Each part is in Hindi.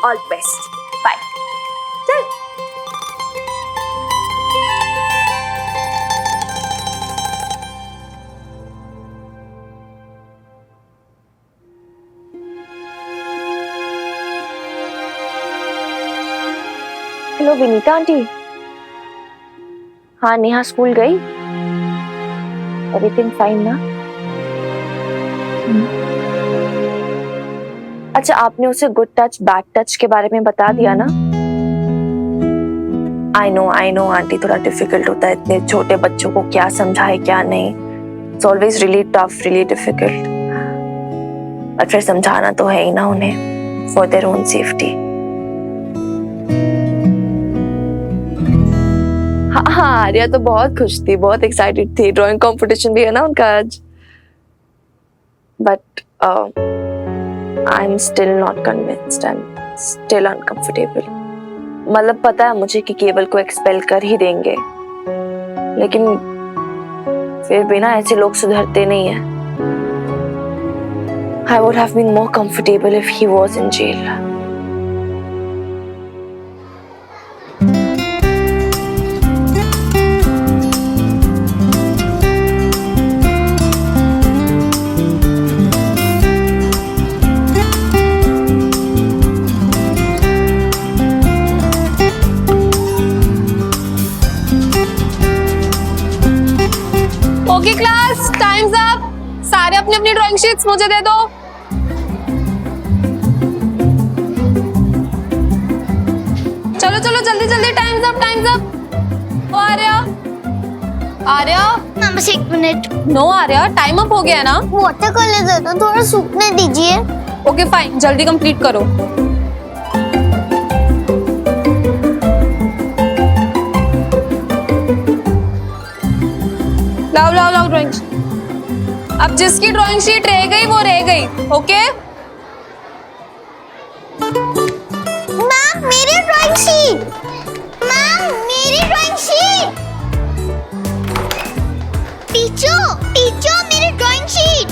All best, bye. चल। Hello Vinita aunty. हाँ नेहा स्कूल गई? एवरीथिंग फाइन ना? अच्छा आपने उसे गुड टच बैड टच के बारे में बता दिया ना? आई नो आंटी, थोड़ा डिफिकल्ट होता है इतने छोटे बच्चों को क्या समझाए क्या नहीं। It's always really tough, really difficult. But फिर समझाना तो है ही ना उन्हें, फॉर देयर ओन सेफ्टी। हाँ आर्या तो बहुत खुश थी, बहुत एक्साइटेड थी। ड्राइंग कंपटीशन भी है ना उनका आज। But I am still not convinced, I am still uncomfortable. मतलब पता है मुझे कि केवल को एक्सपेल कर ही देंगे, लेकिन फिर भी ना ऐसे लोग सुधरते नहीं है। I would have been more comfortable if he was in jail. Okay class, times up. सारे अपनी अपनी ड्राइंग शीट्स मुझे दे दो। चलो चलो जल्दी जल्दी, time's up time's up. Oh Arya, Arya ma'am बस 1 मिनट। नो आर्या, टाइम अप हो गया ना। वाटर कलर दे दो, थोड़ा सूखने दीजिए। ओके फाइन, जल्दी कंप्लीट करो। लाओ लाओ लाओ ड्राइंग। अब जिसकी ड्राइंग शीट रह गई वो रह गई, ओके? मैम मेरी ड्राइंग शीट, मैम मेरी ड्राइंग शीट। टीचर मेरी ड्राइंग शीट।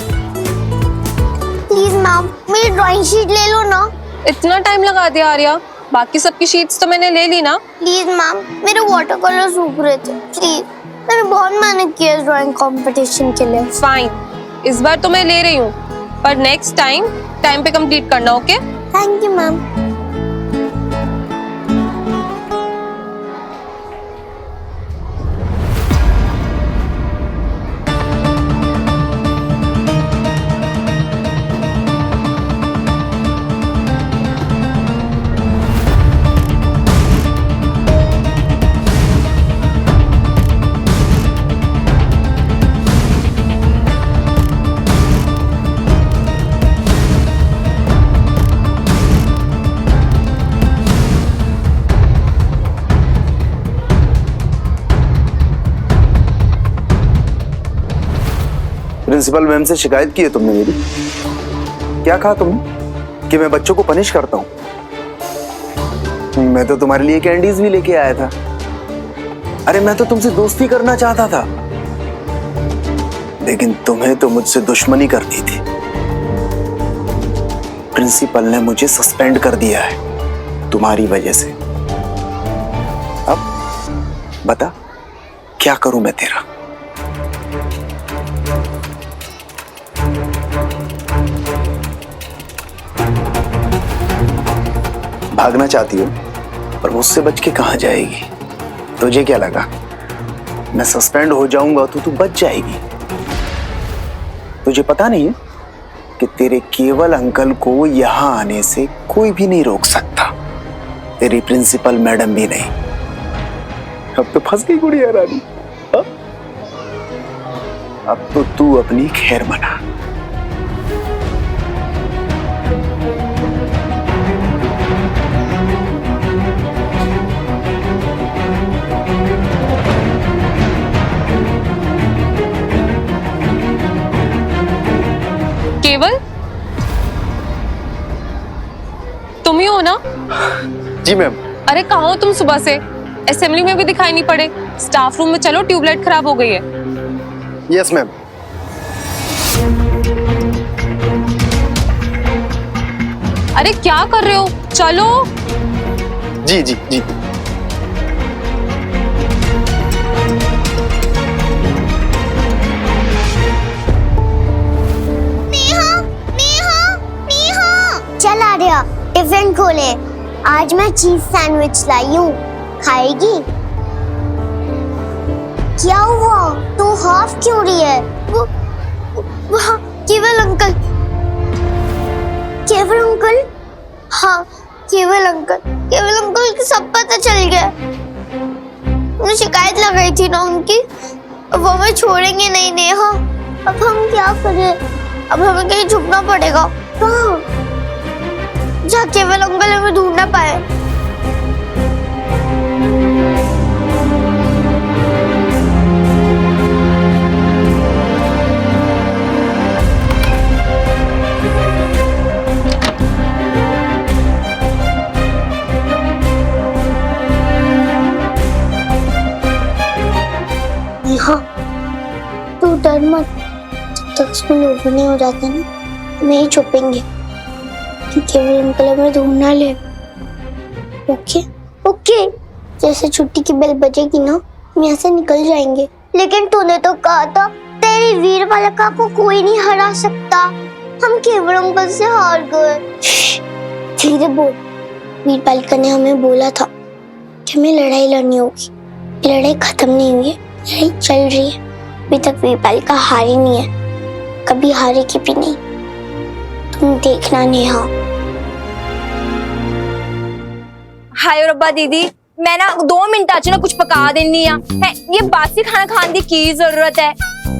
प्लीज मैम मेरी ड्राइंग शीट ले लो ना। इतना टाइम लगा दिया आर्या, बाकी सबकी शीट्स तो मैंने ले ली ना। प्लीज मैम मेरे वाटर कलर सूख रहे थे, प्लीज। मैंने बहुत मेहनत की है ड्राइंग कंपटीशन के लिए। फाइन, इस बार तो मैं ले रही हूँ, पर नेक्स्ट टाइम पे कंप्लीट करना, okay? Thank you ma'am. Principal ma'am से शिकायत की है तुमने मेरी? क्या कहा तुमने कि मैं बच्चों को पनिश करता हूं? मैं तो तुम्हारे लिए कैंडीज भी लेके आया था। अरे मैं तो तुमसे दोस्ती करना चाहता था, लेकिन तुम्हें तो मुझसे दुश्मनी करनी थी। प्रिंसिपल ने मुझे सस्पेंड कर दिया है तुम्हारी वजह से। अब बता क्या करूं मैं तेरा? भागना चाहती हो, पर मुझसे बच के कहां जाएगी? तुझे क्या लगा मैं सस्पेंड हो जाऊंगा तो तू बच जाएगी? तुझे पता नहीं है कि तेरे केवल अंकल को यहां आने से कोई भी नहीं रोक सकता, तेरी प्रिंसिपल मैडम भी नहीं। अब तो फंस गई गुड़िया रानी। अब तो तू अपनी खैर मना। केवल तुम ही हो ना? जी मैम। अरे कहाँ हो तुम सुबह से? असेंबली में भी दिखाई नहीं पड़े। स्टाफ रूम में चलो, ट्यूबलाइट खराब हो गई है। Yes ma'am. अरे क्या कर रहे हो, चलो। जी जी जी। नेहा, नेहा, नेहा। चल आ रहा, टिफिन खोले। आज मैं चीज सैंडविच लाई हूँ, खाएगी? क्या हुआ? तू हाफ क्यों रही है? वो केवल अंकल। केवल अंकल? हाँ, केवल अंकल। केवल अंकल की सब पता चल गया। उन्हें शिकायत लगाई थी ना उनकी, अब वो हमें छोड़ेंगे नहीं नेहा। अब हम क्या करें? अब हमें कहीं छुपना पड़ेगा। कहाँ? जहाँ केवल अंकल हमें ढूंढ ना पाए। नेहा, तू डर मत। जब तक स्कूल ओपन नहीं हो जाता ना, हम यहीं छुपेंगे कि केवल अंकल हमें ढूंढ ना ले। Okay okay. जैसे छुट्टी की बेल बजेगी ना, हम यहाँ से निकल जाएंगे। लेकिन तूने तो कहा था तेरी वीर बालिका को कोई नहीं हरा सकता। हम केवल अंकल से हार गए। धीरे बोल। वीर बालिका ने हमें बोला था कि हमें लड़ाई लड़नी होगी। ये लड़ाई खत्म नहीं हुई है, लड़ाई चल रही है। अभी तक वीर बालिका हारी नहीं है, कभी हारेगी भी नहीं। तुम देखना नेहा। हाय रब्बा दीदी, मैं ना 2 मिनट आज ना कुछ पका देनी है। ये बासी खाना खाने की जरूरत है।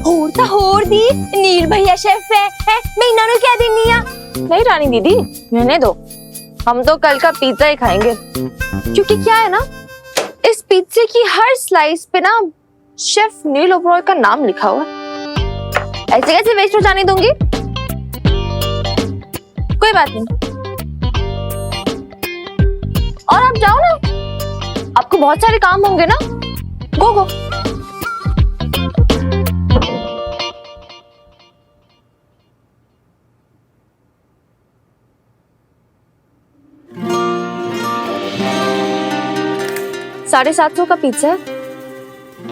होर ता होर दी नील भैया शेफ है मैं इन्होंने क्या देनी है? नहीं रानी दीदी, रहने दो। हम तो कल का पिज्जा ही खाएंगे, क्योंकि क्या है ना, इस पिज्जे की हर स्लाइस पे ना शेफ नील ओबरॉय का नाम लिखा हुआ है। ऐसे कैसे वेस्ट हो जाने दूंगी? कोई बात नहीं। और आप जाओ ना, आपको बहुत सारे काम होंगे ना। गो गो। $750 का पिज्जा है,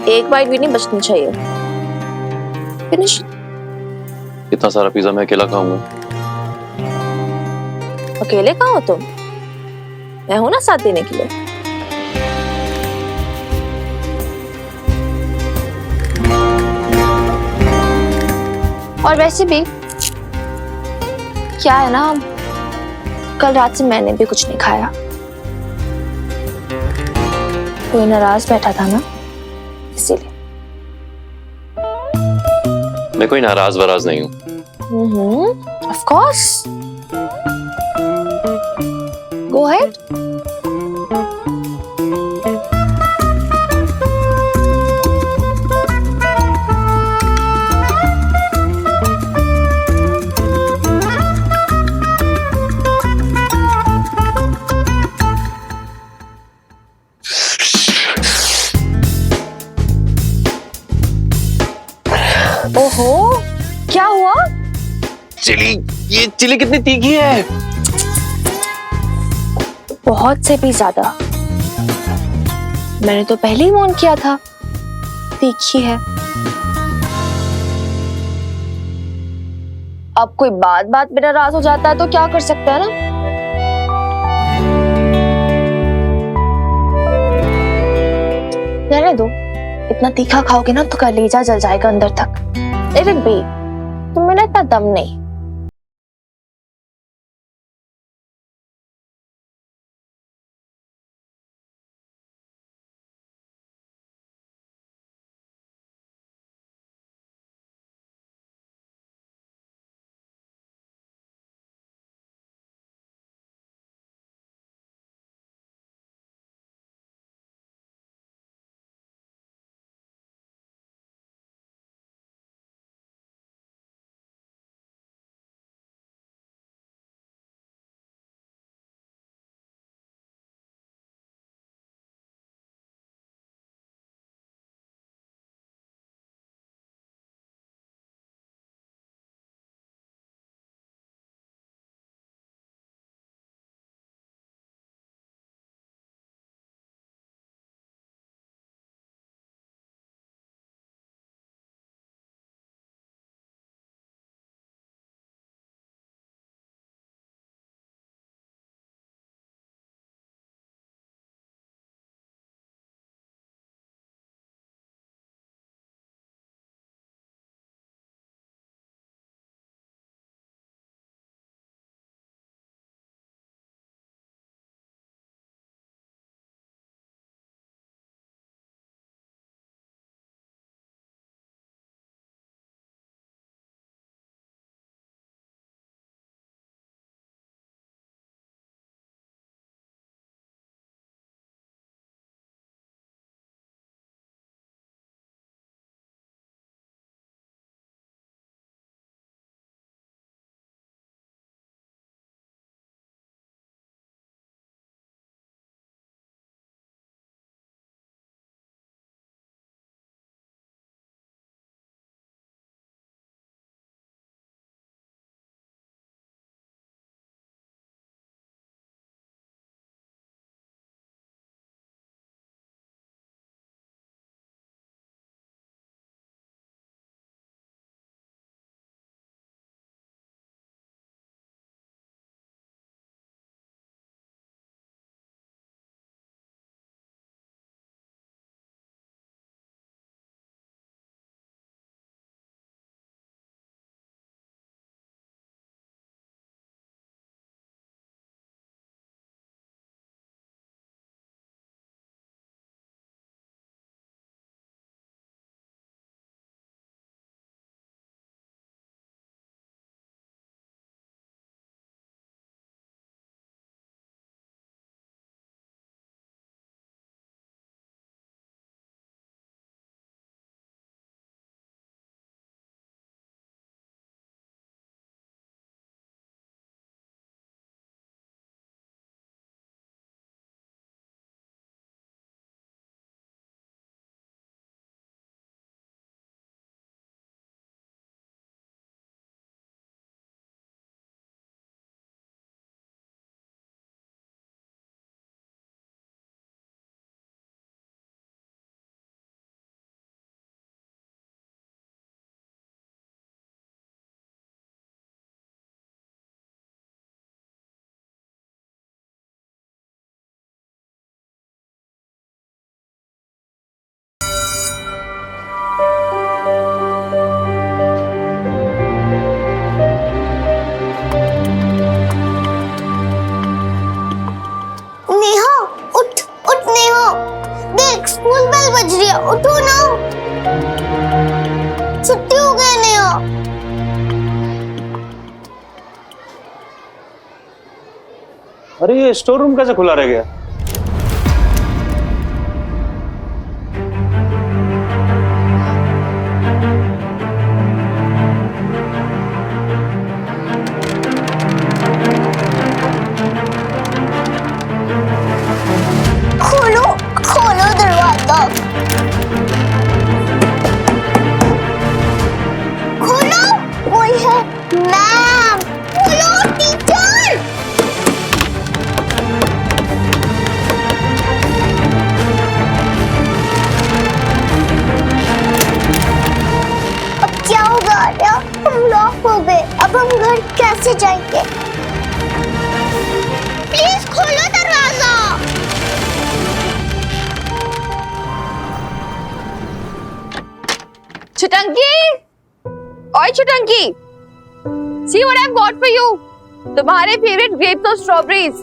एक बाइट भी नहीं बचनी चाहिए। फिनिश। इतना सारा पिज्जा मैं अकेला खाऊंगा? अकेले कहाँ हो तुम? मैं हूं ना साथ देने के लिए। और वैसे भी क्या है ना, कल रात से मैंने भी कुछ नहीं खाया। कोई नाराज बैठा था ना, इसीलिए। मैं कोई नाराज वराज नहीं हूँ। Of course. Go ahead. ओहो, क्या हुआ? चिली, ये चिली कितनी तीखी है? बहुत से भी ज्यादा। मैंने तो पहले ही वार्न किया था, तीखी है। अब कोई बात बात पे नाराज हो जाता है तो क्या कर सकता है ना। रहने दो, इतना तीखा खाओगे ना तो कलेजा जल जाएगा अंदर तक। लेट इट बी, तुम में ना इतना दम नहीं। अरे ये स्टोर रूम कैसे खुला रह गया? खोलो खोलो दरवाजा, खोलो। कोई है? मैम खोलो, टीचर। अब क्या होगा आर्या? हम लॉक हो गए, अब हम घर कैसे जाएंगे? प्लीज खोलो दरवाजा। छुटंकी, ओए छुटंकी, see what I've got for you. तुम्हारे फेवरेट ग्रेप्स और स्ट्रॉबेरीज।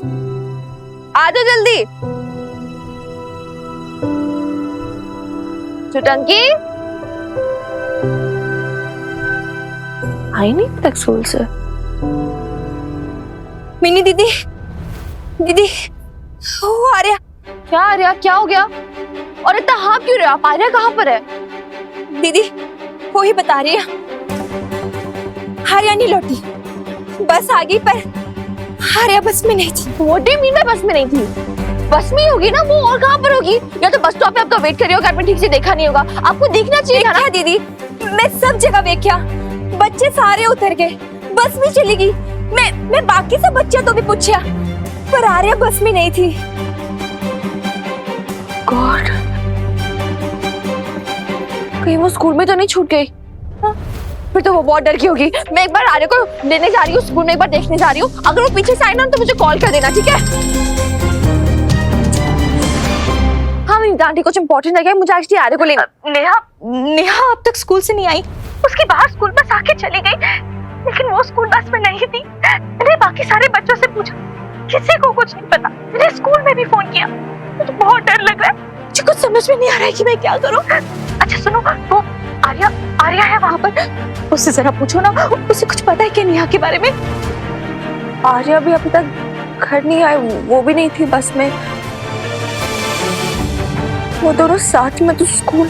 आ जाओ जल्दी। छुटंकी, आई नहीं तक स्कूल से। मिनी दीदी, दीदी, ओ आर्या, क्या आर्या, क्या हो गया? और इतना हाँ क्यों रहे आप? आर्या कहाँ पर है? दीदी, वो ही बता रही है, आर्या नहीं लौटी, बस आ गई पर आर्या बस में नहीं थी। What do you mean मैं बस में नहीं थी? बस में ही होगी ना वो, और कहाँ पर होगी? या तो बस स्टॉप पे आपका वेट कर रही होगा, आपने ठीक से देखा नहीं होगा। आपको देखना चाहिए था ना। दीदी, मैं सब जगह देखा, बच्चे सारे उतर गए, बस में चली गई। मैं बाकी सब बच्चे तो भी पूछा, पर आर्या बस में नहीं थी। गॉड, कहीं वो स्कूल में तो नहीं छूट गई? हाँ, फिर तो वो बहुत डर की होगी। मैं एक बार आर्या को लेने जा रही हूँ स्कूल में, एक बार देखने जा रही हूँ। अगर वो पीछे से आए ना तो मुझे कॉल कर देना, ठीक है? हाँ मेरी आंटी, कुछ इंपॉर्टेंट है, मुझे एक्चुअली आर्या को लेना। नेहा अब तक स्कूल से नहीं आई। उसकी बाहर स्कूल बस आके चली गई, लेकिन वो स्कूल बस में नहीं थी। मैंने बाकी सारे बच्चों से पूछा, किसी को कुछ नहीं पता। मैंने स्कूल में भी फोन किया, मुझे बहुत डर लग रहा है। मुझे कुछ समझ में नहीं आ रहा है कि मैं क्या करूं। अच्छा सुनो, वो आर्या है वहां पर, उससे जरा पूछो ना, उसे कुछ पता है क्या नेहा के बारे में? आर्या भी अभी तक घर नहीं आई, वो भी नहीं थी बस में। वो दोनों साथ में तो स्कूल।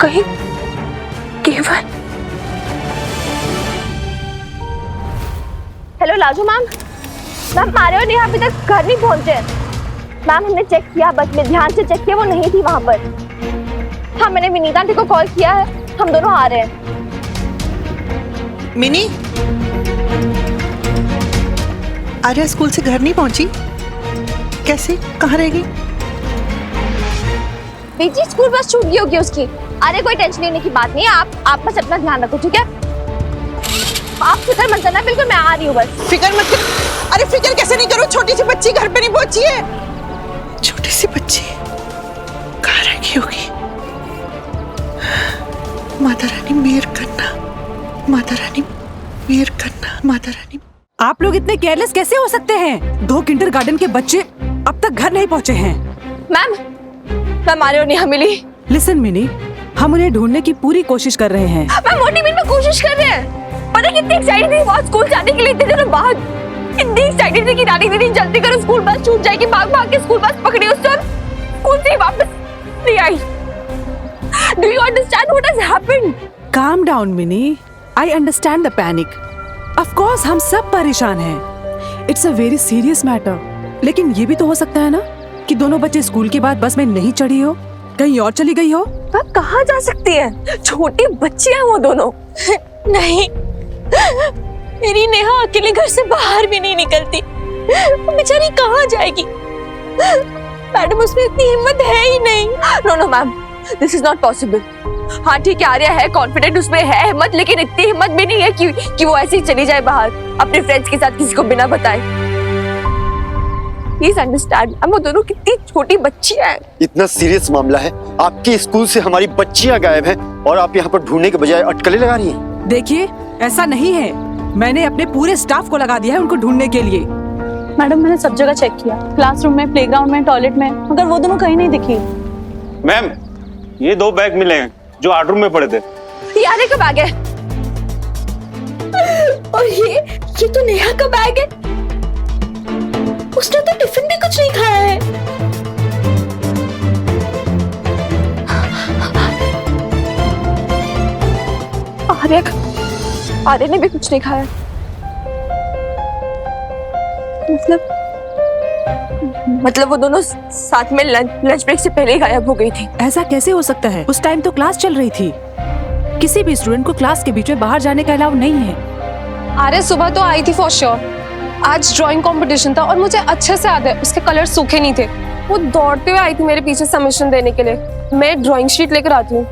कहीं केवल। हेलो लाजू मैम, आर्या और नेहा अभी तक घर नहीं पहुंचे। मैम हमने चेक किया, बस में ध्यान से चेक किया, वो नहीं थी वहां पर। हाँ मैंने विनीता आंटी को कॉल किया है, हम दोनों आ रहे हैं। मिनी, आर्या स्कूल से घर नहीं पहुंची? कैसे, कहाँ रह गई? बीजी स्कूल बस छूट गई होगी उसकी। अरे कोई टेंशन लेने की बात नहीं है, आप बस अपना ध्यान रखो, ठीक है? आप फिक्र मत करना, बिल्कुल मैं आ रही हूँ बस। फिक्र मत कर। अरे फिक्र कैसे नहीं करूँ, छोटी सी बच्ची घर पे नहीं पहुंची है। छोटी सी बच्ची कहाँ रह गई होगी? माता रानी मेहर करना, माता रानी मेहर करना, माता रानी। आप लोग इतने केयरलेस कैसे हो सकते हैं? 2 किंडरगार्टन के बच्चे अब तक घर नहीं पहुंचे हैं। मैम आर्या और नेहा मिली। लिसन मिनी, हम उन्हें ढूंढने की पूरी कोशिश कर रहे हैं। मैम मोटिवेट में कोशिश कर रहे हैं। पता कितनी एक्साइटेड थी वो स्कूल जाने के लिए, इतने दिनों बाद इतनी एक्साइटेड थी कि रानी दीदी जल्दी करो, स्कूल बस छूट जाएगी। भाग भाग के स्कूल बस पकड़ी, उस टाइम स्कूल से वापस नहीं आई। Do you understand what has happened? Calm down mini, I understand the panic. Of course हम सब परेशान हैं। It's a very serious matter. लेकिन ये भी तो हो सकता है ना कि दोनों बच्चे स्कूल के बाद बस में नहीं चढ़ी हो, कहीं और चली गई हो। आप कहाँ जा सकती हैं? छोटी बच्ची हैं वो दोनों। नहीं, मेरी नेहा अकेले घर से बाहर भी नहीं निकलती, वो बेचारी कहाँ जाएगी? मैडम उसमें इतनी हिम्मत है ही नहीं। No no ma'am, this is not possible. हाँ ठीक है, आर्या है कॉन्फिडेंट, उसमें है हिम्मत, लेकिन इतनी हिम्मत भी नहीं है कि वो ऐसे ही चली जाए बाहर अपने फ्रेंड्स के साथ किसी को बिना बताए। प्लीज अंडरस्टैंड, हम वो दोनों कितनी छोटी बच्चियां हैं। इतना सीरियस मामला है, आपके स्कूल से हमारी बच्चियां गायब हैं और आप यहाँ पर ढूंढने के बजाय अटकलें लगा रही हैं। देखिए ऐसा नहीं है, मैंने अपने पूरे स्टाफ को लगा दिया है उनको ढूंढने के लिए। मैडम मैंने सब जगह चेक किया, क्लासरूम में, प्लेग्राउंड में, टॉयलेट में, मगर वो दोनों कहीं नहीं दिखी। मैम ये 2 बैग मिले हैं जो आर्ट रूम में पड़े थे। ये आर्या का बैग है। और ये तो नेहा का बैग है। उसने तो टिफिन भी कुछ नहीं खाया है। आर्य ने भी कुछ नहीं खाया। मतलब वो दोनों साथ में लंच ब्रेक से पहले ही गायब हो गई थी। ऐसा कैसे हो सकता है? उस टाइम तो क्लास चल रही थी। किसी भी स्टूडेंट को क्लास के बीच में बाहर जाने का अलाउ नहीं है। अरे सुबह तो आई थी फॉर श्योर। आज ड्राइंग कंपटीशन था और मुझे अच्छे से याद है उसके कलर सूखे नहीं थे। वो दौड़ते हुए आई थी मेरे पीछे सबमिशन देने के लिए। मैं ड्राइंग शीट लेकर आती हूँ,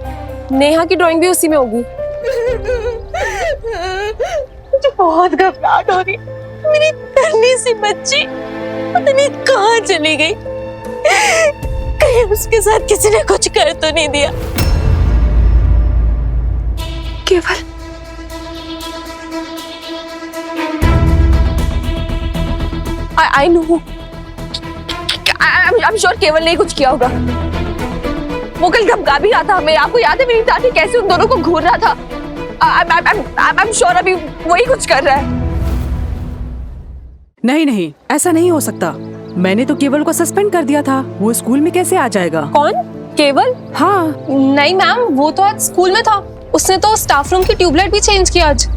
नेहा की ड्राइंग भी उसी में होगी। मुझे बहुत घबराहट हो रही। मेरी नन्ही सी बच्ची पता नहीं कहाँ चली गई। कहीं उसके साथ किसी ने कुछ कर तो नहीं दिया। केवल I know, I'm sure केवल ने कुछ किया होगा। वो कल धमका भी रहा था हमें। आपको याद है मेरी दादी कैसे उन दोनों को घूर रहा था? I'm sure अभी वही कुछ कर रहा है। नहीं, ऐसा नहीं हो सकता। मैंने तो केवल को सस्पेंड कर दिया था। वो स्कूल में कैसे आ जाएगा? कौन? केवल? हाँ। नहीं मैम, वो तो आज स्कूल में था। उसने तो स्टाफ रूम की ट्यूबलाइट भी चेंज किया आज।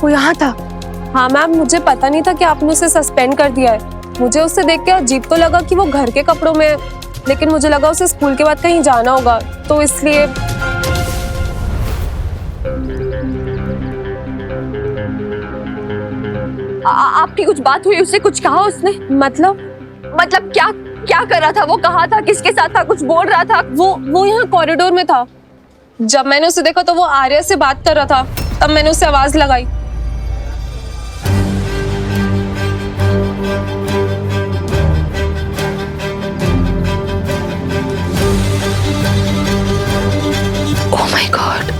वो यहाँ था। हाँ मैम, मुझे पता नहीं था कि आपने उसे सस्पेंड कर दिया है। मुझे उससे देख के अजीब तो लगा कि वो घर के कपड़ों में, लेकिन मुझे लगा उसे स्कूल के बाद कहीं जाना होगा, तो इसलिए। आपकी कुछ बात हुई? उससे कुछ कहा उसने? मतलब क्या कर रहा था? वो कहाँ था? किसके साथ था? कुछ बोल रहा था? वो यहाँ कॉरिडोर में था। जब मैंने उसे देखा तो वो आर्या से बात कर रहा था, तब मैंने उसे आवाज लगाई। Oh my God!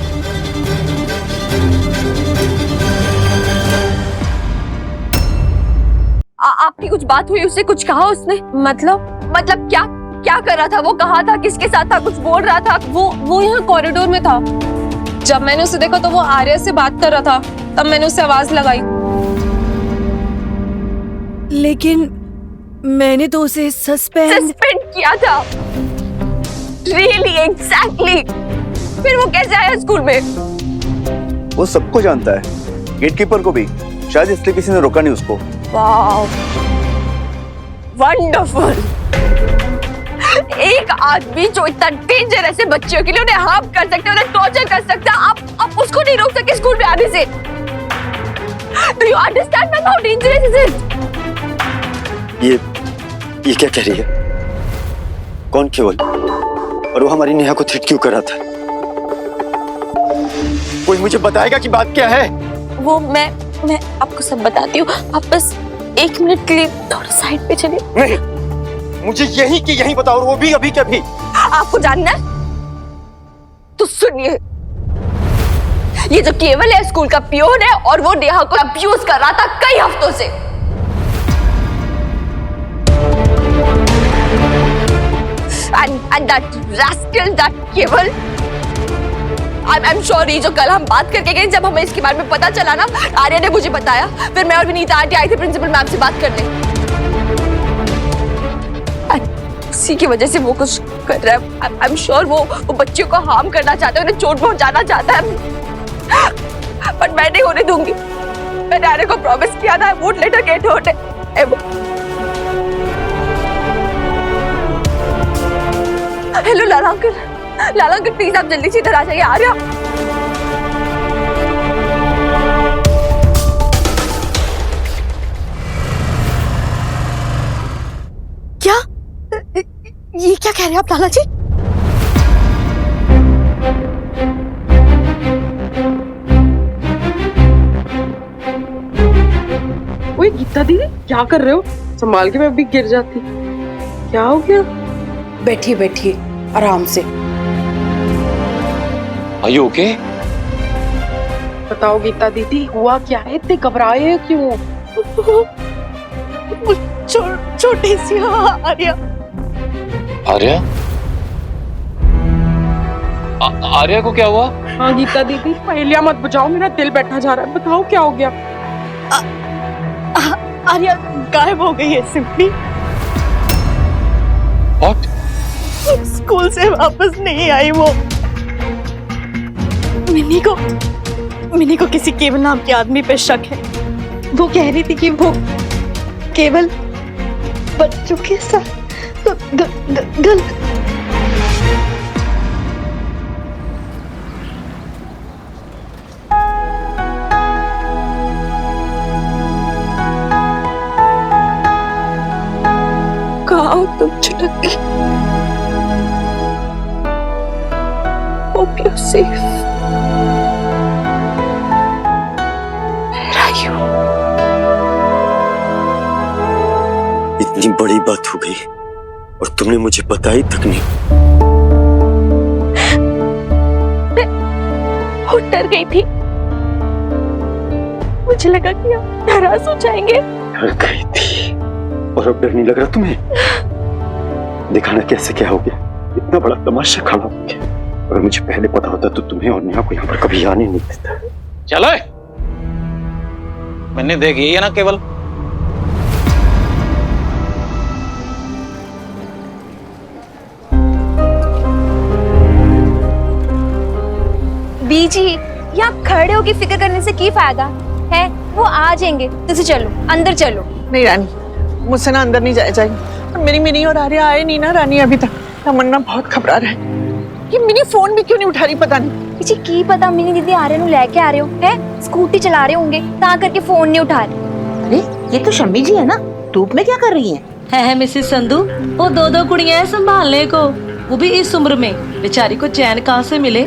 आपकी कुछ बात हुई? उससे कुछ कहा उसने? मतलब क्या कर रहा था? वो कहाँ था? किसके साथ था? कुछ बोल रहा था? वो यहाँ कॉरिडोर में था। जब मैंने उसे देखा तो वो आर्या से बात कर रहा था, तब मैंने उसे आवाज लगाई। लेकिन मैंने तो उसे सस्पेंड किया था। Really, exactly. फिर वो कैसे आया स्कूल में? वो सबको जानता है, गेटकीपर को भी। शायद इसलिए किसी ने रोका नहीं उसको। Wow, wonderful. एक आदमी जो इतना डेंजरस है बच्चों के लिए, उन्हें हार्म कर सकते हैं, उन्हें टॉर्चर कर सकते हैं, आप उसको नहीं रोक सकते स्कूल में आने से। Do you understand how dangerous is it? ये क्या कह रही है? कौन केवल? और वो हमारी नेहा को थ्रेट क्यों कर रहा था? कोई मुझे बताएगा कि बात क्या है? वो मैं आपको सब बताती हूँ। आप बस 1 मिनट के लिए थोड़ा साइड पे चलिए। नहीं, मुझे यही कि यही बताओ, और वो भी अभी के अभी। आपको जानना है तो सुनिए। ये जो केवल है स्कूल का पियोन है, और वो नेहा को अब्यूज कर रहा था कई हफ्तों से। And that rascal, that केवल, I'm sorry, जो कल हम बात करके गए, जब हमें इसके बारे में पता चला ना, आर्या ने मुझे बताया। फिर मैं और विनीता आंटी आई थी प्रिंसिपल मैम से बात करने। उसी की वजह से वो कुछ कर रहा है। I'm sure वो बच्चियों को हार्म करना चाहता है, उन्हें चोट पहुंचाना चाहता है, पर मैं नहीं होने दूंगी। मैंने आर्या को प्रॉमिस किया था, I won't let her get hurt ever. Hello Lala uncle, please आप जल्दी से इधर आ जाइए। आर्या, क्या ये क्या कह रहे हैं आप लाला जी? ओए गीता दीदी, क्या कर रहे हो? संभाल के, मैं भी गिर जाती। क्या हो गया? बैठिए आराम से। Are you okay? बताओ गीता दीदी, हुआ क्या है? इतने घबराए हो क्यों? छोटी सी आर्या। आर्या? आर्या को क्या हुआ? हाँ गीता दीदी, पहेलियां मत बुझाओ, मेरा दिल बैठा जा रहा है। बताओ क्या हो गया? आर्या गायब हो गई है सिंपली। What? स्कूल से वापस नहीं आई वो। मिनी को किसी केवल नाम के आदमी पे शक है। वो कह रही थी कि वो केवल बच्चों के साथ गलत। कहाँ हो तुम चुटकी? Hope you're safe. Where are you? इतनी बड़ी बात हो गई और तुमने मुझे बताई तक नहीं। बहुत डर गई थी। मुझे लगा कि आप नाराज हो जाएंगे। डर गई थी और अब डर नहीं लग रहा तुम्हें? दिखाना कैसे क्या हो गया? इतना बड़ा तमाशा खड़ा हो गया। अगर मुझे पहले पता होता तो तुम्हें और नेहा को यहाँ पर कभी आने नहीं देता। चलो मैंने देखी है ना केवल। बीजी, यहाँ खड़े होके फिक्र करने से की फायदा है? वो आ जाएंगे। तुझे चलो, अंदर चलो। नहीं रानी, मुझसे ना अंदर नहीं जाया जाएगा। मेरी मिनी और आर्या आए नहीं ना रानी अभी तक। तमन्ना बहुत घबरा रहा है। ये मिनी फोन भी क्यों नहीं उठा रही पता नहीं। जी की पता मिनी दीदी आर्या नु लेके आ रहे हो है, स्कूटी चला रहे होंगे ता करके फोन नहीं उठा रहे। अरे ये तो शम्मी जी है ना, धूप में क्या कर रही हैं? है मिसेस संधू, वो दो कुड़ियां हैं संभालने को, वो भी इस उम्र में। बेचारी को चैन कहाँ से मिले?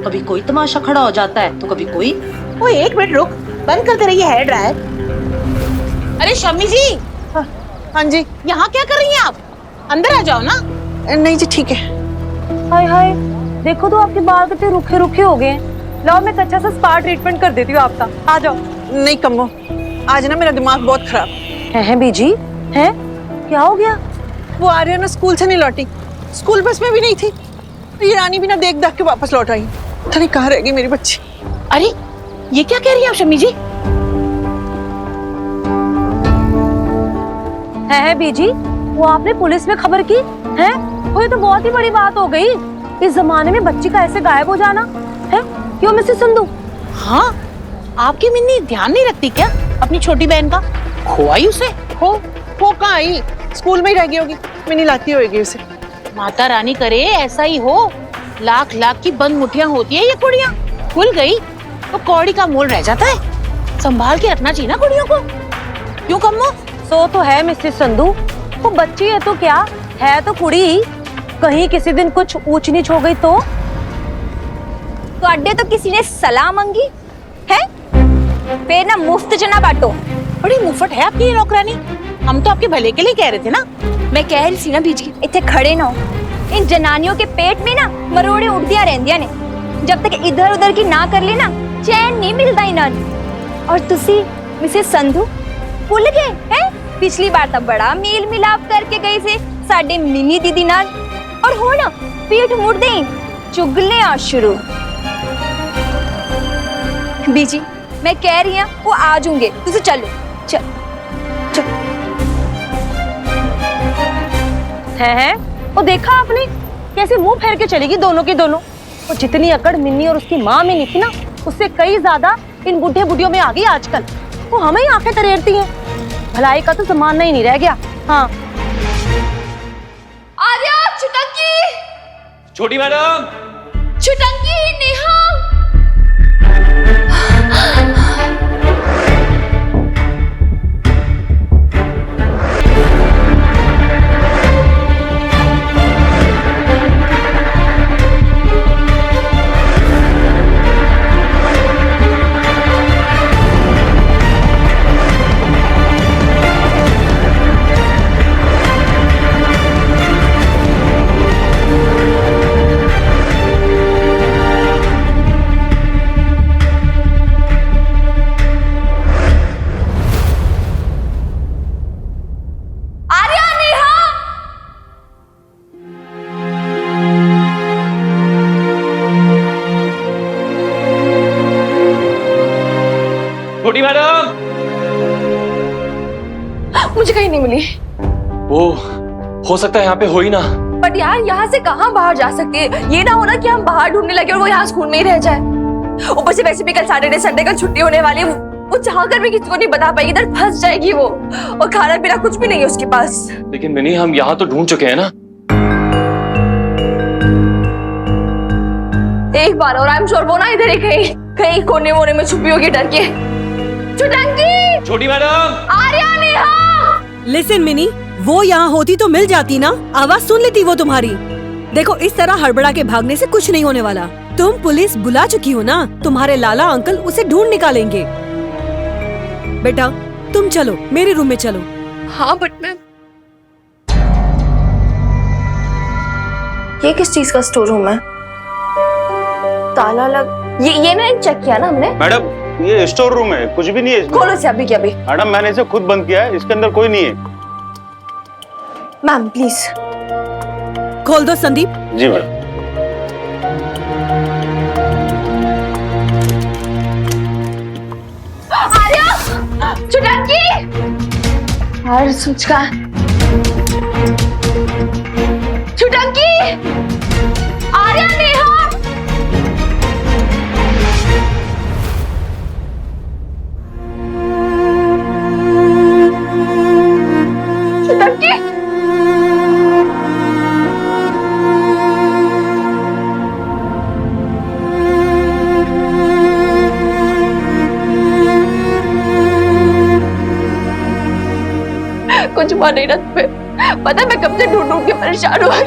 कभी कोई तमाशा खड़ा हो जाता है तो कभी कोई। वो एक मिनट रुक, बंद कर रही है हेयर ड्रायर। अरे शम्मी जी, हाँ जी। यहाँ क्या कर रही हैं आप? अंदर आ जाओ ना। नहीं जी ठीक है। हाय हाय, देखो तो आपके बाल कितने रुखे रुखे हो गए हैं। लाओ मैं कच्चा सा स्पा ट्रीटमेंट कर देती हूँ आपका। आ जाओ। नहीं कम्मो, आज ना मेरा दिमाग बहुत खराब है बीजी। है क्या हो गया? वो आर्या ना स्कूल से नहीं लौटी, स्कूल बस में भी नहीं थी। ये रानी भी ना देख देख के वापस लौट आई। पता नहीं कहाँ रह गई मेरी बच्ची। अरे ये क्या कह रही है आप शम्मी जी? है बीजी, वो आपने पुलिस में खबर की है? वो ये तो बहुत ही बड़ी बात हो गई। इस जमाने में बच्ची का ऐसे गायब हो जाना है। क्यों मिसेस संधू? हाँ, आपकी मिन्नी ध्यान नहीं रखती क्या अपनी छोटी बहन का? खोई उसे? हो कहाँ आई? स्कूल में ही रह गई होगी, मिनी लाती होगी उसे। माता रानी करे ऐसा ही हो। लाख लाख की बंद मुठियां होती है ये कुड़ियां। खुल गई तो कौड़ी का मोल रह जाता है। संभाल के रखना चाहिए ना कुड़ियों को। क्यों कम्मो? सो तो है मिसेस संधू, वो बच्ची है तो क्या है, तो कुड़ी। कहीं किसी दिन कुछ ऊंच नीच हो गई तो अड्डे तो किसी ने सलाह मांगी है, फिर ना मुफ्त च ना बांटो। बड़ी मुफ्त है आपकी ये नौकरानी। हम तो आपके भले के लिए कह रहे थे ना। मैं कह रही थी ना बीजी, इतने खड़े ना हो। इन जनानियों के पेट में ना मरोड़े उड़दियां रहंदियां ने। जब तक इधर उधर की ना कर ले ना, चैन नहीं मिलता इन्हां नूं। और तुसी मिसेस संधू भुल गए हैं? पिछली बार तो बड़ा मेल मिलाप करके गए थे साडे मिनी दीदी नाल, और हो ना पीठ मुड़दे ही चुगलियां शुरू। बीजी मैं कह रही हूं वो आ जाऊंगे, तुसी चलो। चल है वो देखा आपने कैसे मुंह फेर के चलेगी दोनों की दोनों। वो जितनी अकड़ मिन्नी और उसकी माँ में नहीं थी ना, उससे कई ज्यादा इन बुढ़े बुढ़ियों में आ गई आजकल। वो हमें ही आंखें तरेरती हैं। भलाई का तो जमाना ही नहीं रह गया। हाँ आर्या, छुटंकी, छोटी मैडम, छुटंकी, नेहा। नहीं मिली। वो हो सकता है यहाँ पे हो ही ना। बट यार यहाँ से कहाँ बाहर जा सकती है? ये ना हो ना कि हम बाहर ढूंढने लगे और वो यहाँ स्कूल में ही रह जाए। ऊपर से वैसे भी कल सैटरडे संडे का छुट्टी होने वाली है, वो चाह कर भी किसी को नहीं बता पाएगी, इधर फंस जाएगी वो। और खाना पीना कुछ भी नहीं है उसके पास। लेकिन मिनी हम यहाँ तो ढूंढ चुके हैं ना। एक बार और आई एम श्योर वो ना इधर ही कहीं कहीं कोने वोने में छुपी होगी डर के। छुटंकी, छोटी madam, Arya, Neha. Listen mini, वो यहाँ होती तो मिल जाती ना, आवाज सुन लेती वो तुम्हारी। देखो इस तरह हड़बड़ा के भागने से कुछ नहीं होने वाला। तुम पुलिस बुला चुकी हो ना, तुम्हारे लाला अंकल उसे ढूंढ निकालेंगे। बेटा तुम चलो, मेरे रूम में चलो। हाँ बट मैं, ये किस चीज का स्टोर रूम है? ताला लग, ये ना चेक किया ना हमने। मैडम ये स्टोर रूम है, कुछ भी नहीं है इसमें। खोलो से अभी के अभी। मैडम मैंने इसे खुद बंद किया है, इसके अंदर कोई नहीं है। मैम प्लीज खोल दो संदीप। जी मैडम। आर्या, छुटंकी, हर सूच का छुटंकी, आर्या, नेहा। छुटंकी, कुछ हुआ नहीं ना तुम्हें? पता है मैं कब से ढूंढ ढूंढ के परेशान हुआ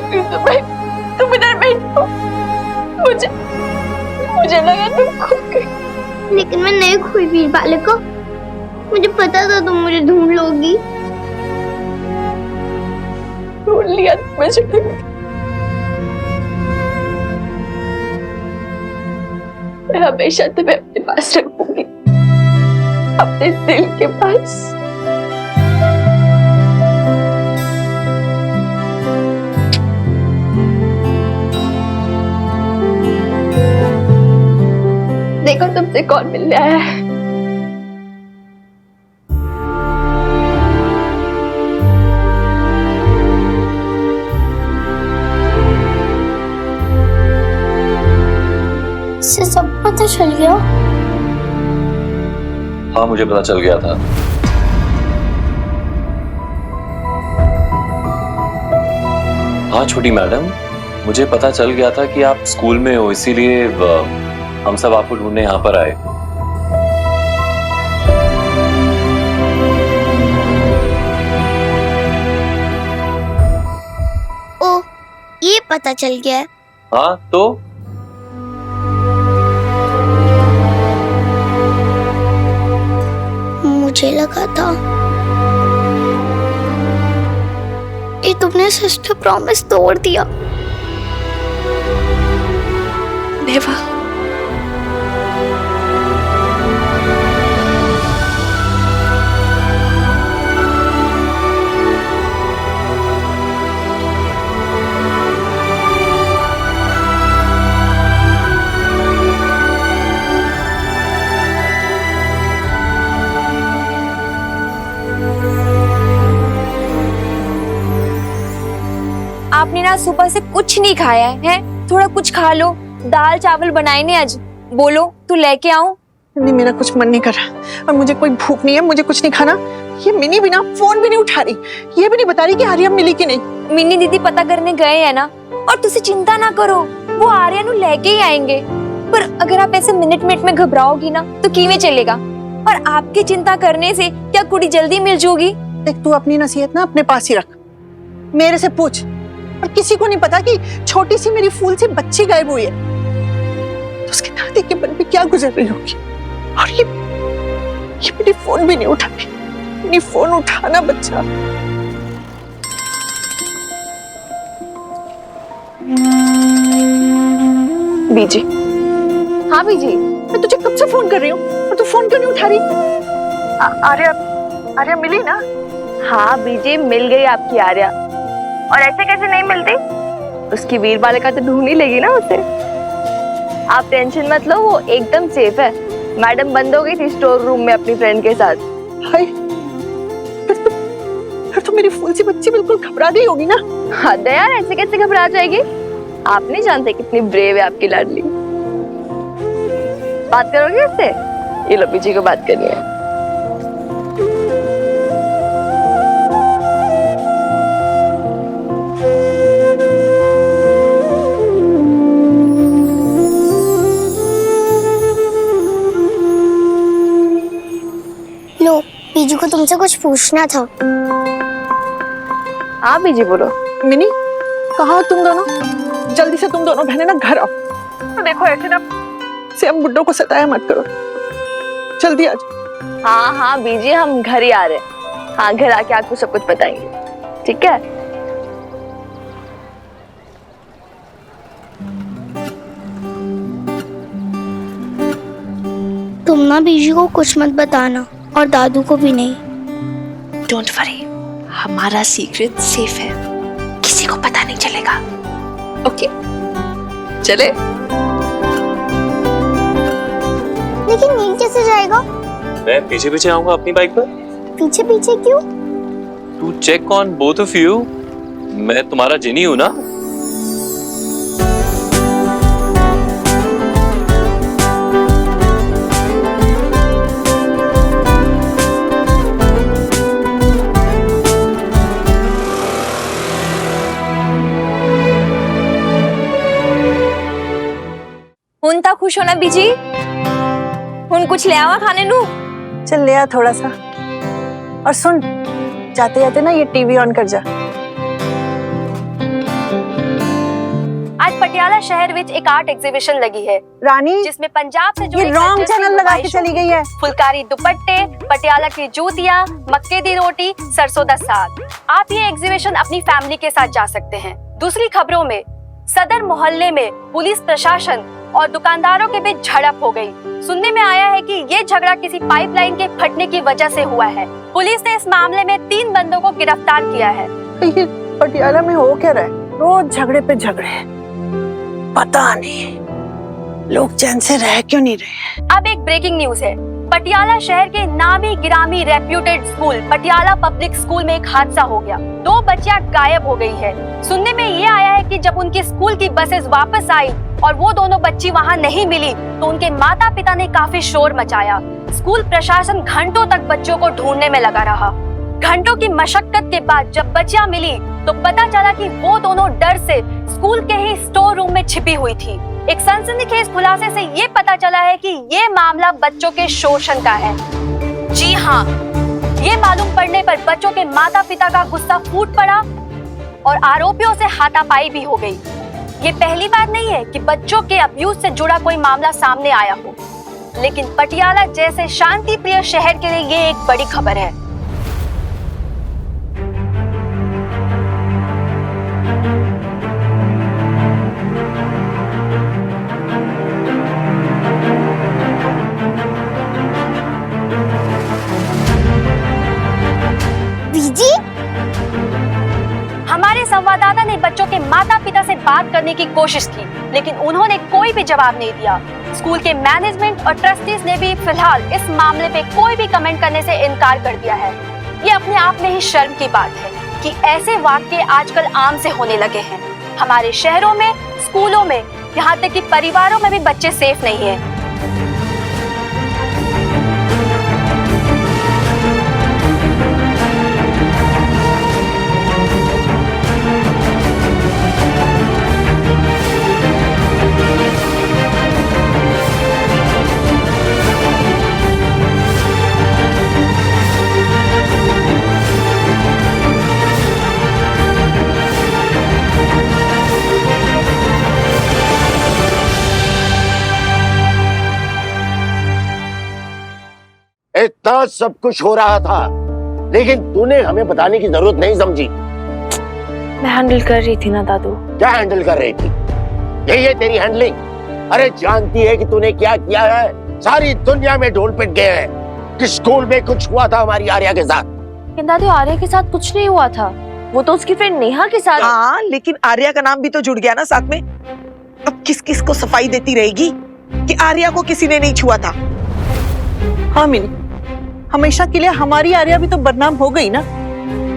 तुम इधर बैठो। मुझे लगा तुम खो गई। लेकिन मैं नहीं खोई वीर बाले को, मुझे पता था तुम मुझे ढूंढ लोगी। ढूंढ लिया तुम्हें। मैं हमेशा तुम्हें अपने पास रखूंगी, अपने दिल के पास। देखो तुमसे कौन मिलने आया है। इससे सब पता चल गया? हाँ मुझे पता चल गया था। हाँ छोटी मैडम, मुझे पता चल गया था कि आप स्कूल में हो, इसीलिए हम सब आपको ढूंढने यहाँ पर आए। ओ, ये पता चल गया है? हाँ तो मुझे लगा था कि तुमने सिस्टर प्रॉमिस तोड़ दिया। नेवर। आपने ना सुबह से कुछ नहीं खाया है? थोड़ा कुछ खा लो। दाल चावल बनाए ने आज, बोलो तो लेके आऊं। नहीं मेरा कुछ मन नहीं कर रहा और मुझे कोई भूख नहीं है, मुझे कुछ नहीं खाना। ये मिनी भी ना फोन भी नहीं उठा रही, ये भी नहीं बता रही कि आर्या मिली कि नहीं। मिनी दीदी पता करने गए हैं ना, और तुसी चिंता ना करो, वो आर्या नु लेके ही आएंगे। पर अगर आप ऐसे मिनट मिनट में घबराओगी ना तो किवें चलेगा? और आपकी चिंता करने से क्या कुड़ी जल्दी मिल जाओगी? देख तू अपनी नसीहत ना अपने पास ही रख, मेरे से पूछ। और किसी को नहीं पता कि छोटी सी मेरी फूल सी बच्ची गायब हुई है, तो उसके दादी के मन पे क्या गुजर रही होगी। और ये मेरी फोन भी नहीं उठा रही, मेरी फोन उठाना बच्चा। बीजी। हाँ बीजी। मैं तुझे कब से फोन कर रही हूँ और तू फोन क्यों नहीं उठा रही? आर्या मिली ना? हाँ बीजी, मिल गई आपकी आर्या। और ऐसे कैसे नहीं मिलती? उसकी वीर बाले का तो ढूंढ ही लेगी ना उसे। आप टेंशन मत लो, वो एकदम सेफ है। मैडम बंद हो गई थी स्टोर रूम में अपनी फ्रेंड के साथ। हाय, फिर मेरी फूल सी बच्ची बिल्कुल घबरा गई होगी ना। हद है यार, ऐसे कैसे घबरा जाएगी? आप नहीं जानते कितनी ब्रेव है आपकी लाडली। बात करोगे इससे? ये लो पीछे को बात करनी है। लो, बीजू को तुमसे कुछ पूछना था। हाँ बीजी बोलो। मिनी, कहाँ हो तुम दोनों? जल्दी से तुम दोनों बहनें ना घर आओ। देखो ऐसे ना सेम बुड्ढों को सताया मत करो, जल्दी आ जाओ। हाँ हाँ बीजी, हम घर ही आ रहे हैं। हाँ घर आके आपको सब कुछ बताएंगे, ठीक है? तुम ना बीजू को कुछ मत बताना और दादू को भी नहीं। डोंट वरी, हमारा सीक्रेट सेफ है, किसी को पता नहीं चलेगा। ओके चले। लेकिन नील कैसे जाएगा? मैं पीछे पीछे आऊंगा अपनी बाइक पर। पीछे पीछे क्यों? To check on both of you. मैं तुम्हारा जिनी हूं ना। हुन ता खुश हो ना बीजी? हुन कुछ ले आवा खाने नू? चल ले आ थोड़ा सा। और सुन, जाते जाते ना ये टीवी ऑन कर जा। आज पटियाला शहर विच एक आर्ट एग्जीबिशन लगी है रानी, जिसमें पंजाब से जुड़ी ये रॉन्ग चैनल लगा के चली गई है। फुलकारी दुपट्टे, पटियाला की जूतियां, मक्के दी रोटी, सरसों दा साग। आप ये एग्जीबिशन अपनी फैमिली के साथ जा सकते हैं। दूसरी खबरों में सदर मोहल्ले में पुलिस प्रशासन और दुकानदारों के बीच झड़प हो गई। सुनने में आया है कि ये झगड़ा किसी पाइपलाइन के फटने की वजह से हुआ है। पुलिस ने इस मामले में 3 बंदों को गिरफ्तार किया है। ये पटियाला में हो क्या रहा है? रोज झगड़े पे झगड़े, पता नहीं लोग चैन से रह क्यों नहीं रहे। अब एक ब्रेकिंग न्यूज है। पटियाला शहर के नामी गिरामी reputed school Patiala public school में एक हादसा हो गया। 2 बच्चियां गायब हो गई है। सुनने में ये आया है कि जब उनकी स्कूल की बसेस वापस आई और वो दोनों बच्ची वहाँ नहीं मिली तो उनके माता पिता ने काफी शोर मचाया। स्कूल प्रशासन घंटों तक बच्चों को ढूंढने में लगा रहा। घंटों की मशक्कत के बाद जब बच्चियां मिली तो पता चला कि वो दोनों डर से स्कूल के ही स्टोर रूम में छिपी हुई थी। एक सनसनीखेज खुलासे से ये पता चला है कि ये मामला बच्चों के शोषण का है। जी हाँ, ये मालूम पड़ने पर बच्चों के माता पिता का गुस्सा फूट पड़ा और आरोपियों से हाथापाई भी हो गई। ये पहली बार नहीं है कि बच्चों के अब्यूज से जुड़ा कोई मामला सामने आया हो, लेकिन पटियाला जैसे शांति प्रिय शहर के लिए ये एक बड़ी खबर है। बीजी, हमारे संवाददाता ने बच्चों के माता पिता से बात करने की कोशिश की, लेकिन उन्होंने कोई भी जवाब नहीं दिया। स्कूल के मैनेजमेंट और ट्रस्टीज ने भी फिलहाल इस मामले पे कोई भी कमेंट करने से इनकार कर दिया है। ये अपने आप में ही शर्म की बात है कि ऐसे वाक़ये आजकल आम से होने लगे हैं। हमारे शहरों में, स्कूलों में, यहाँ तक कि परिवारों में भी बच्चे सेफ नहीं है। इतना सब कुछ हो रहा था, लेकिन तूने हमें बताने की जरूरत नहीं समझी। मैं हैंडल कर रही थी ना दादू। क्या हैंडल कर रही थी? यही है तेरी हैंडलिंग? अरे जानती है कि तूने क्या किया है? सारी दुनिया में ढोल पिट गए हैं कि स्कूल में कुछ हुआ था हमारी आर्या के साथ। लेकिन दादू आर्या के साथ कुछ नहीं हुआ था, वो तो उसकी फ्रेंड नेहा के साथ। हाँ, लेकिन आर्या का नाम भी तो जुड़ गया ना साथ में। अब किस किस को सफाई देती रहेगी कि आर्या को किसी ने नहीं छुआ था? हाँ मिनी, हमेशा के लिए हमारी आर्या भी तो बदनाम हो गई ना।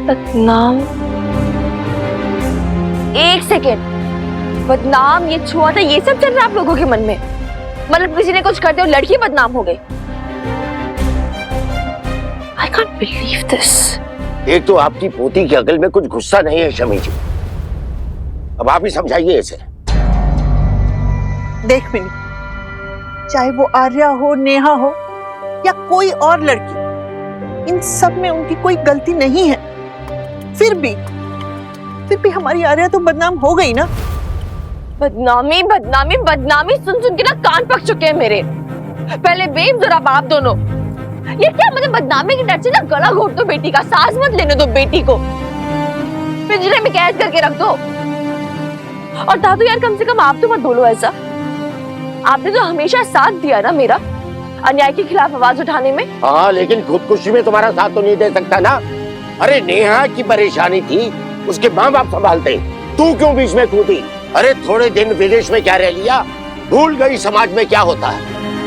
बदनाम? एक सेकेंड, बदनाम, ये छुआ था, ये सब चल रहा है आप लोगों के मन में? मतलब किसी ने कुछ करते हो लड़की बदनाम हो गई? I can't believe this. एक तो आपकी पोती की अकल में कुछ गुस्सा नहीं है शमी जी, अब आप ही समझाइए इसे। देख मिनी, चाहे वो आर्या हो, नेहा हो या कोई और लड़की, इन सब में उनकी कोई गलती नहीं है। फिर भी हमारी आर्या तो बदनाम हो गई ना। बदनामी बदनामी बदनामी सुन सुन के ना कान पक चुके हैं मेरे। पहले बेब जरा बाप दोनों, ये क्या मतलब बदनामी के डर से ना गला घोट दो बेटी का, सांस मत लेने दो बेटी को, पिंजरे में कैद करके रख दो। और दादू यार कम से कम आप तो मत बोलो ऐसा, आपने तो हमेशा साथ दिया ना मेरा अन्याय के खिलाफ आवाज उठाने में। हाँ, लेकिन खुदकुशी में तुम्हारा साथ तो नहीं दे सकता ना। अरे नेहा की परेशानी थी, उसके माँ बाप संभालते, तू क्यों बीच में कूदी? अरे थोड़े दिन विदेश में क्या रह लिया, भूल गई समाज में क्या होता है।